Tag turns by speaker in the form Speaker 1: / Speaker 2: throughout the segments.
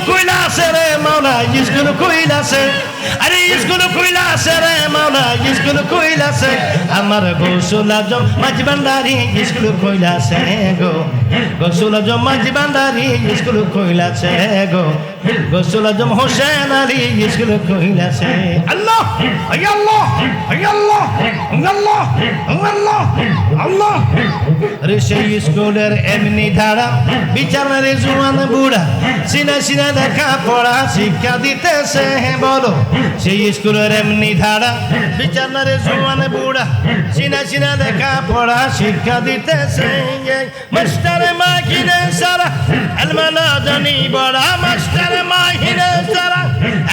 Speaker 1: কইলাছে রে মাওলা স্কুল কইলাছে আরে স্কুল কইলাছে রে মাওলা স্কুল কইলাছে আমার গৌসুল আজম মাঝি ভান্ডারি স্কুল কইলাছে গো গৌসুল আজম মাঝি ভান্ডারি স্কুল কইলাছে গো গৌসুল আজম হোসেন আলী স্কুল কইলাছে আল্লাহ আল্লাহ আল্লাহ আল্লাহ আল্লাহ আল্লাহ রে সেই স্কুলের এমনি ধারা বিচারের জোয়ান বুড়া সিনা সিনা দেখা পড়া শিক্ষা দিতেছে বলো সেই স্কুলের এমনি ধারা বিচারের জোয়ান বুড়া সিনা সিনা দেখা পড়া শিক্ষা দিতেছে মাস্টার মাহিনে সারা আলমালা জানি বড়া মাস্টার মাহিনে সারা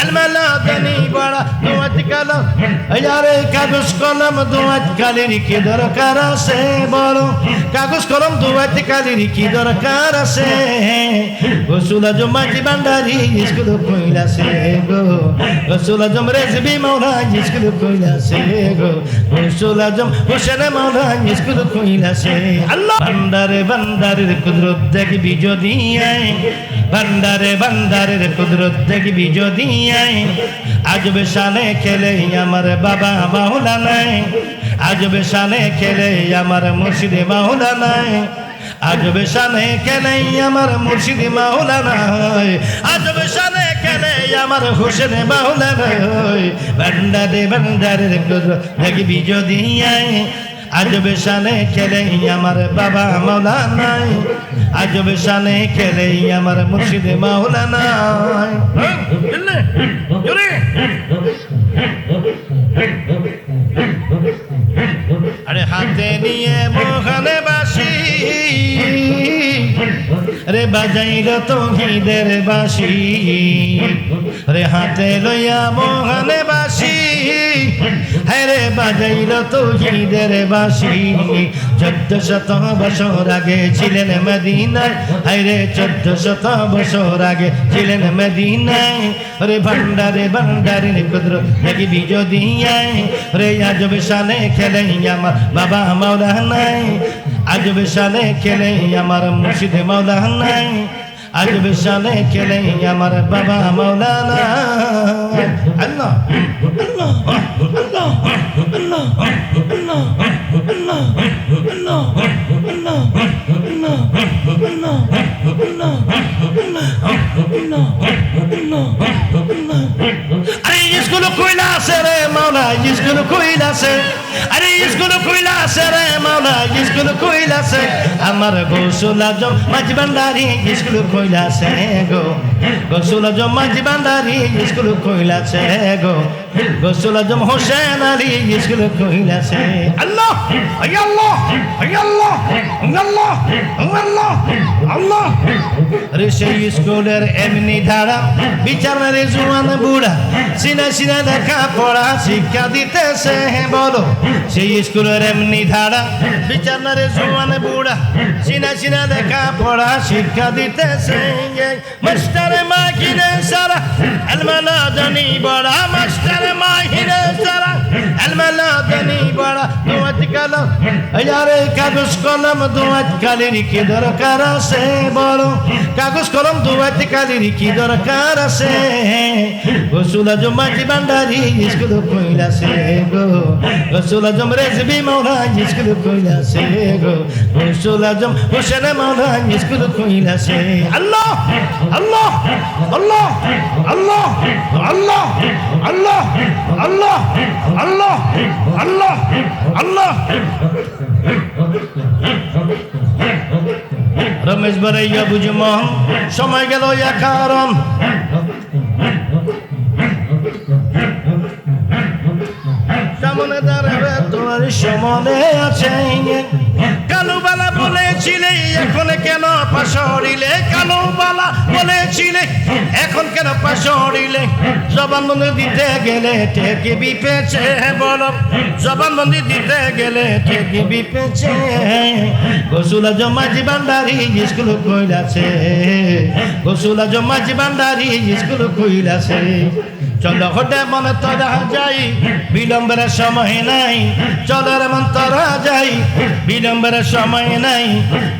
Speaker 1: আলমালা জানি বড়া দোয়াত কলম আরে কাগজ কলম দোয়াত কালির কি দরকার আছে বলো কাগজ কলম দোয়াত কালির কি দরকার আছে গৌসুল আজম মাঝি ভান্ডারি স্কুল কইলাছে গো গৌসুল আজম রেজবি মাওলা স্কুল কইলাছে গো গৌসুল আজম হোসেন মাওলা স্কুল কইলাছে আল্লাহ ভান্ডারে ভান্ডারের কুদরত দেখবি যদি ভান্ডারে ভান্ডারের কুদরত দেখবি যদি আজব শানে খেলে আমার বাবা মাওলানা আজব শানে খেলে আমার মুর্শিদে মাওলানা আজব শানে খেলে আমার মুর্শিদে মাওলানা আজব শানে খেলে আমার হোসেন মাওলানা ভান্ডারে ভান্ডারের কুদরত দেখবি যদি আজব শানে খেলে আমার বাবা মাওলানা আজব শানে খেলে আমার মুর্শিদে মাওলানা আরে হাতে নিয়ে মোহনে বাসি রে বাজাইল তৌহিদের বাসি রে হাতে লইয়া মোহনে বাসি হ্যারে বাজাইল তৌহিদের বাসি 1400 বছর আগে ছিলেন মদিনায় হ্যারে 1400 বছর আগে ছিলেন মদিনায় রে ভান্ডারে ভান্ডারের কুদরত দেখবি যদি রে আজব শানে খেলে আমার বাবা মাওলানা আজব শানে খেলে আমার মুর্শিদে মাওলানা আজব শানে খেলে আমার বাবা মাওলানা আল্লাহ আল্লাহ আল্লাহ আল্লাহ আল্লাহ আল্লাহ আল্লাহ আল্লাহ আরে স্কুল কইলাছে রে মাওলা স্কুল কইলাছে আরে স্কুল কইলাছে রে মাওলা স্কুল কইলাছে আমার গৌসুল আজম মাঝি ভান্ডারি স্কুল কইলাছে গো গৌসুল আজম মাঝি ভান্ডারি স্কুল কইলাছে গো গৌসুল আজম হোসেন আলী স্কুল কইলাছে আল্লাহ আল্লাহ আল্লাহ আল্লাহ আল্লাহ আল্লাহ রে সেই স্কুলের এমনি ধারা বিচারের জোয়ান বুড়া সিনা সিনা দেখা পড়া শিক্ষা দিতেছে বলো সেই স্কুলের এমনি ধারা বিচারের জোয়ান বুড়া সিনা সিনা দেখা পড়া শিক্ষা দিতেছে মাস্টার মাহিনে সারা আলমালা জানি বড়া মাস্টার মাহিনে সারা আলমালা জানি বড়া দোয়াত কলম আরে কাগজ কলম দোয়াত কালির কি দরকার আছে বলো কাগজ কলম দোয়াত কালির কি দরকার আছে গৌসুল আজম মাঝি ভান্ডারি স্কুল কইলাছে গো গৌসুল আজম রেজবি মাওলা স্কুল কইলাছে গো গৌসুল আজম হোসেন মাওলা স্কুল কইলাছে আল্লাহ আল্লাহ আল্লাহ আল্লাহ আল্লাহ আল্লাহ আল্লাহ আল্লাহ আল্লাহ আল্লাহ রমেশ বারাইয়া বুঝমোহন সময় গেল কারণ সামনে দাঁড়াবে তোমার সমনে আছে কালুবালা বলেছিলে এখন কেন পাশরিলে কালুবালা বলেছিলে এখন কেন পাশরিলে জবানবন্দি দিতে গেলে ঠেকে বিপেছে বলো জবানবন্দি দিতে গেলে ঠেকে বিপেছে গৌসুল আজম মাঝি ভান্ডারি স্কুল কইলাছে গৌসুল আজম মাঝি ভান্ডারি স্কুল কইলাছে চলো হোটে মনে তোরা যাই, বিলম্বের সময় নাই। চলো রে মন তোরা যাই, বিলম্বের সময় নাই।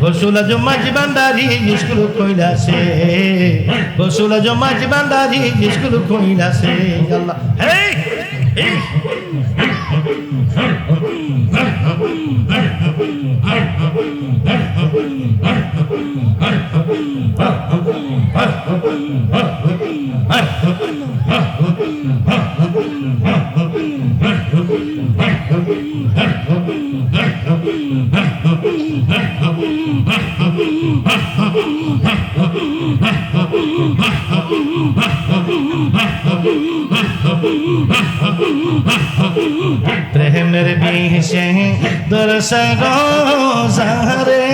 Speaker 1: গোসল জমাজি বান্দারি স্কুল কইলাছে, গোসল জমাজি বান্দারি স্কুল কইলাছে। আল্লাহ হেই হেই প্রেমের বিষে দরস গোজারে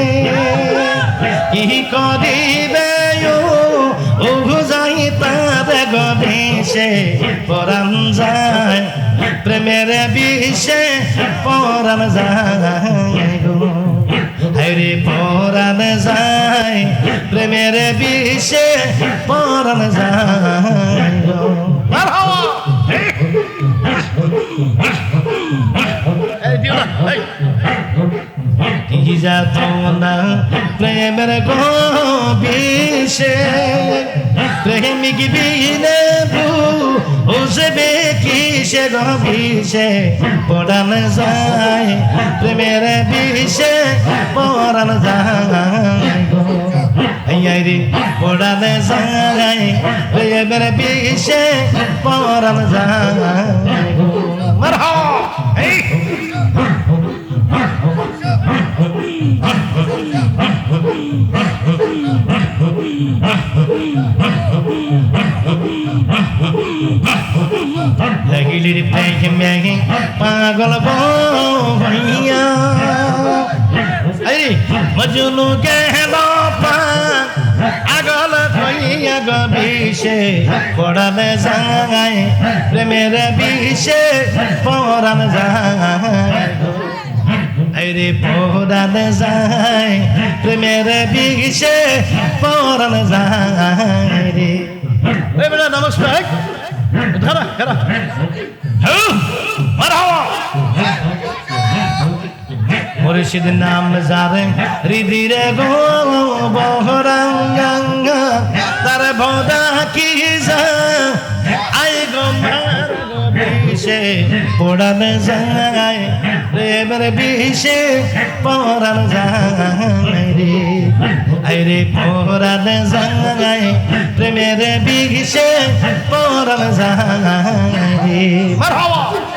Speaker 1: কি করিবে ও যাই তার গবেষে পরাণ যায়, প্রেমের বিষে পরাণ যায় গো, হরে পরাণ যায়, প্রেমের বিষে পরাণ যায় গো। কি যাত না প্রেমের গবিষে, প্রেমিক বিনে বুঝবে কিসে গবিষে পড়ান যায়, প্রেমের বিষে পড়ান যায় গো, রে পড়ান যায়, প্রেমের বিষে পড়ান যায় গো। মারহাবা এই লাগিলির প্রেমে পাগল বইয়া, মজনু গেল আগল হইয়া গবিষে পড়ান যায়, প্রেমের বিষে পড়ান যায়, রে পড়ান যায়, প্রেমের বিষে পড়ান যায় রে। বেটা নমস্কার, ধরা ধরা মুর্শিদ নাম যারে হৃদিরে গো বহরাঙ্গা, তার ভোদা কি যা আই গো মার গো বিষে পড়ান যায়, প্রেমের বিষে পড়ান যায় রে, আরে পড়ান যায়, প্রেমের বিষে পড়ান যায় রে। মারহাবা।